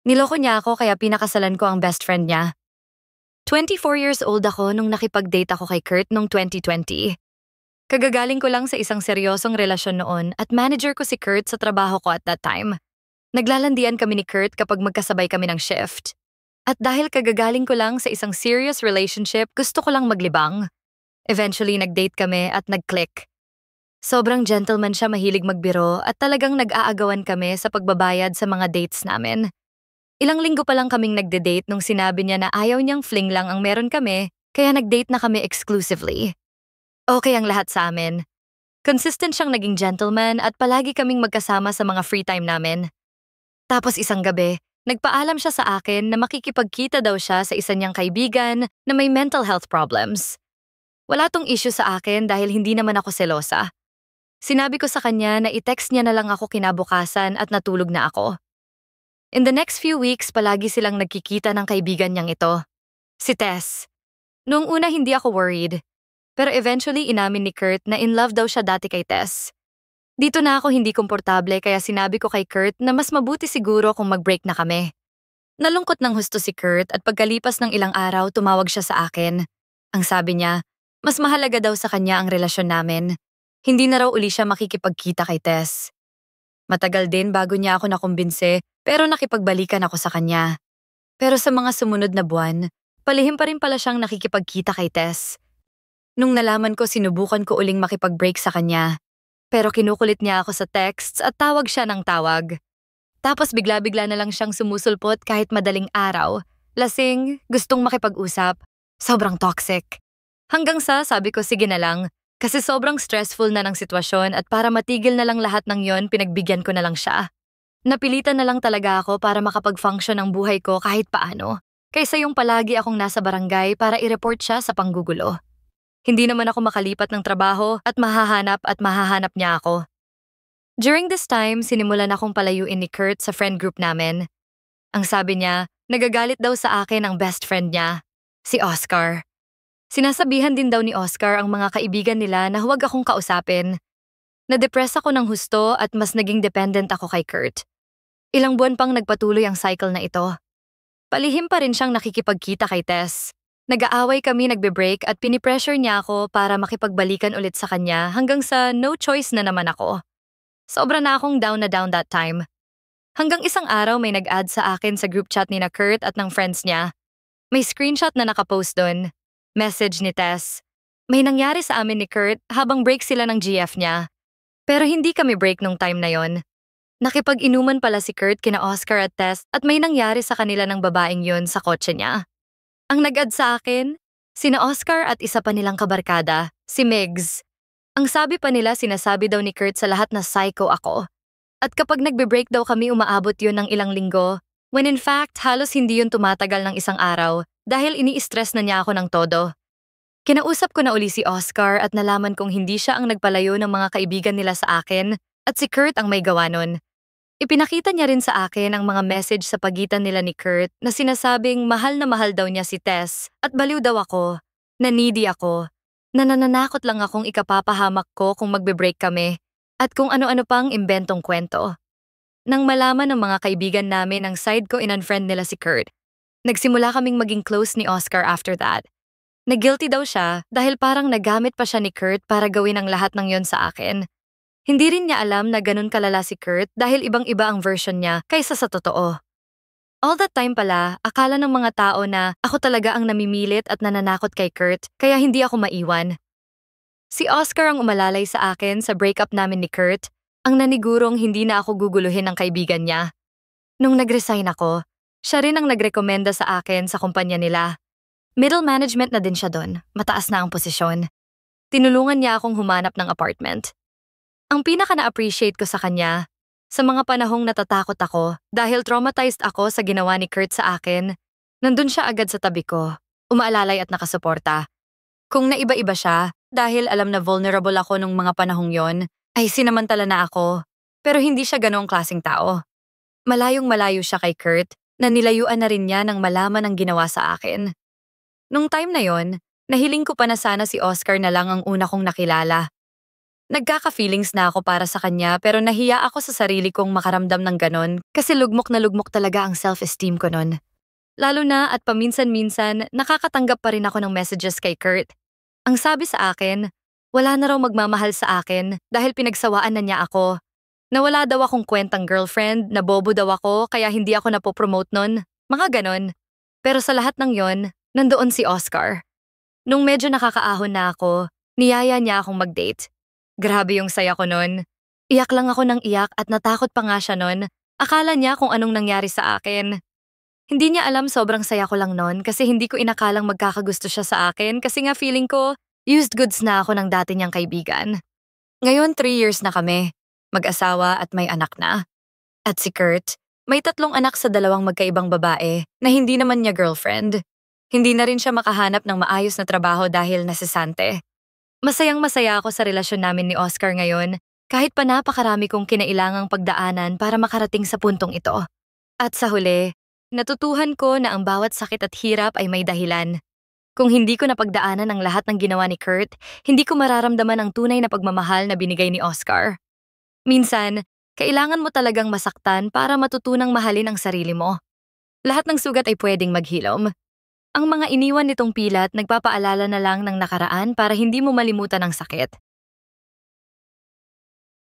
Niloko niya ako kaya pinakasalan ko ang best friend niya. 24 years old ako nung nakipag-date ako kay Kurt noong 2020. Kagagaling ko lang sa isang seryosong relasyon noon at manager ko si Kurt sa trabaho ko at that time. Naglalandian kami ni Kurt kapag magkasabay kami ng shift. At dahil kagagaling ko lang sa isang serious relationship, gusto ko lang maglibang. Eventually, nag-date kami at nag-click. Sobrang gentleman siya, mahilig magbiro at talagang nag-aagawan kami sa pagbabayad sa mga dates namin. Ilang linggo pa lang kaming nagde-date nung sinabi niya na ayaw niyang fling lang ang meron kami, kaya nag-date na kami exclusively. Okay ang lahat sa amin. Consistent siyang naging gentleman at palagi kaming magkasama sa mga free time namin. Tapos isang gabi, nagpaalam siya sa akin na makikipagkita daw siya sa isa niyang kaibigan na may mental health problems. Wala tong issue sa akin dahil hindi naman ako selosa. Sinabi ko sa kanya na i-text niya na lang ako kinabukasan at natulog na ako. In the next few weeks, palagi silang nagkikita ng kaibigan niyang ito, si Tess. Noong una hindi ako worried, pero eventually inamin ni Kurt na in love daw siya dati kay Tess. Dito na ako hindi komportable kaya sinabi ko kay Kurt na mas mabuti siguro kung mag-break na kami. Nalungkot ng husto si Kurt at pagkalipas ng ilang araw tumawag siya sa akin. Ang sabi niya, mas mahalaga daw sa kanya ang relasyon namin. Hindi na raw uli siya makikipagkita kay Tess. Matagal din bago niya ako nakumbinse pero nakipagbalikan ako sa kanya. Pero sa mga sumunod na buwan, palihim pa rin pala siyang nakikipagkita kay Tess. Nung nalaman ko, sinubukan ko uling makipag-break sa kanya. Pero kinukulit niya ako sa texts at tawag siya ng tawag. Tapos bigla-bigla na lang siyang sumusulpot kahit madaling araw. Lasing, gustong makipag-usap. Sobrang toxic. Hanggang sa sabi ko sige na lang. Kasi sobrang stressful na ng sitwasyon at para matigil na lang lahat ng yon, pinagbigyan ko na lang siya. Napilitan na lang talaga ako para makapag-function ang buhay ko kahit paano, kaysa yung palagi akong nasa barangay para i-report siya sa panggugulo. Hindi naman ako makalipat ng trabaho at mahahanap niya ako. During this time, sinimulan akong palayuin ni Kurt sa friend group namin. Ang sabi niya, nagagalit daw sa akin ang best friend niya, si Oscar. Sinasabihan din daw ni Oscar ang mga kaibigan nila na huwag akong kausapin. Nadepress ako ng husto at mas naging dependent ako kay Kurt. Ilang buwan pang nagpatuloy ang cycle na ito. Palihim pa rin siyang nakikipagkita kay Tess. Nag-aaway kami, nagbe-break at pinipressure niya ako para makipagbalikan ulit sa kanya hanggang sa no choice na naman ako. Sobra na akong down na down that time. Hanggang isang araw may nag-add sa akin sa group chat ni na Kurt at ng friends niya. May screenshot na nakapost doon. Message ni Tess. May nangyari sa amin ni Kurt habang break sila ng GF niya. Pero hindi kami break nung time na yon. Nakipag-inuman pala si Kurt kina Oscar at Tess at may nangyari sa kanila ng babaeng yon sa kotse niya. Ang nag-add sa akin, sina Oscar at isa pa nilang kabarkada, si Migs. Ang sabi pa nila sinasabi daw ni Kurt sa lahat na psycho ako. At kapag nagbe-break daw kami umaabot yon ng ilang linggo, when in fact halos hindi yun tumatagal ng isang araw dahil ini-stress na niya ako ng todo. Kinausap ko na uli si Oscar at nalaman kong hindi siya ang nagpalayo ng mga kaibigan nila sa akin at si Kurt ang may gawa nun. Ipinakita niya rin sa akin ang mga message sa pagitan nila ni Kurt na sinasabing mahal na mahal daw niya si Tess at baliw daw ako, na needy ako, na nananakot lang akong ikapapahamak ko kung magbe-break kami at kung ano-ano pang imbentong kwento. Nang malaman ng mga kaibigan namin ang side ko, in-unfriend nila si Kurt. Nagsimula kaming maging close ni Oscar after that. Nag-guilty daw siya dahil parang nagamit pa siya ni Kurt para gawin ang lahat ng yon sa akin. Hindi rin niya alam na ganun kalala si Kurt dahil ibang-iba ang version niya kaysa sa totoo. All that time pala, akala ng mga tao na ako talaga ang namimilit at nananakot kay Kurt kaya hindi ako maiwan. Si Oscar ang umalalay sa akin sa breakup namin ni Kurt, ang nanigurong hindi na ako guguluhin ng kaibigan niya. Nung nag-resign ako, siya rin ang nagrekomenda sa akin sa kumpanya nila. Middle management na din siya doon, mataas na ang posisyon. Tinulungan niya akong humanap ng apartment. Ang pinaka na-appreciate ko sa kanya, sa mga panahong natatakot ako dahil traumatized ako sa ginawa ni Kurt sa akin, nandun siya agad sa tabi ko, umaalalay at nakasuporta. Kung naiba-iba siya, dahil alam na vulnerable ako nung mga panahong yon, ay sinamantala na ako, pero hindi siya ganoong klaseng tao. Malayong malayo siya kay Kurt, na nilayuan na rin niya nang malaman ang ginawa sa akin. Nung time na yon, nahiling ko pa na sana si Oscar na lang ang una kong nakilala. Nagkaka-feelings na ako para sa kanya pero nahiya ako sa sarili kong makaramdam ng ganon kasi lugmok na lugmok talaga ang self-esteem ko nun. Lalo na at paminsan-minsan nakakatanggap pa rin ako ng messages kay Kurt. Ang sabi sa akin, wala na raw magmamahal sa akin dahil pinagsawaan na niya ako. Nawala daw akong kwentang girlfriend, nabobo daw ako kaya hindi ako napopromote nun. Mga ganon. Pero sa lahat ng yon, nandoon si Oscar. Nung medyo nakakaahon na ako, niyaya niya akong mag-date. Grabe yung saya ko nun. Iyak lang ako ng iyak at natakot pa nga siya nun. Akala niya kung anong nangyari sa akin. Hindi niya alam sobrang saya ko lang nun kasi hindi ko inakalang magkakagusto siya sa akin kasi nga feeling ko, used goods na ako ng dati niyang kaibigan. Ngayon 3 years na kami, mag-asawa at may anak na. At si Kurt, may 3 anak sa 2 magkaibang babae na hindi naman niya girlfriend. Hindi na rin siya makahanap ng maayos na trabaho dahil nasisante. Masayang-masaya ako sa relasyon namin ni Oscar ngayon kahit pa napakarami kong kinailangang pagdaanan para makarating sa puntong ito. At sa huli, natutuhan ko na ang bawat sakit at hirap ay may dahilan. Kung hindi ko napagdaanan ang lahat ng ginawa ni Kurt, hindi ko mararamdaman ang tunay na pagmamahal na binigay ni Oscar. Minsan, kailangan mo talagang masaktan para matutunang mahalin ang sarili mo. Lahat ng sugat ay pwedeng maghilom. Ang mga iniwan nitong pilat nagpapaalala na lang ng nakaraan para hindi mo malimutan ang sakit.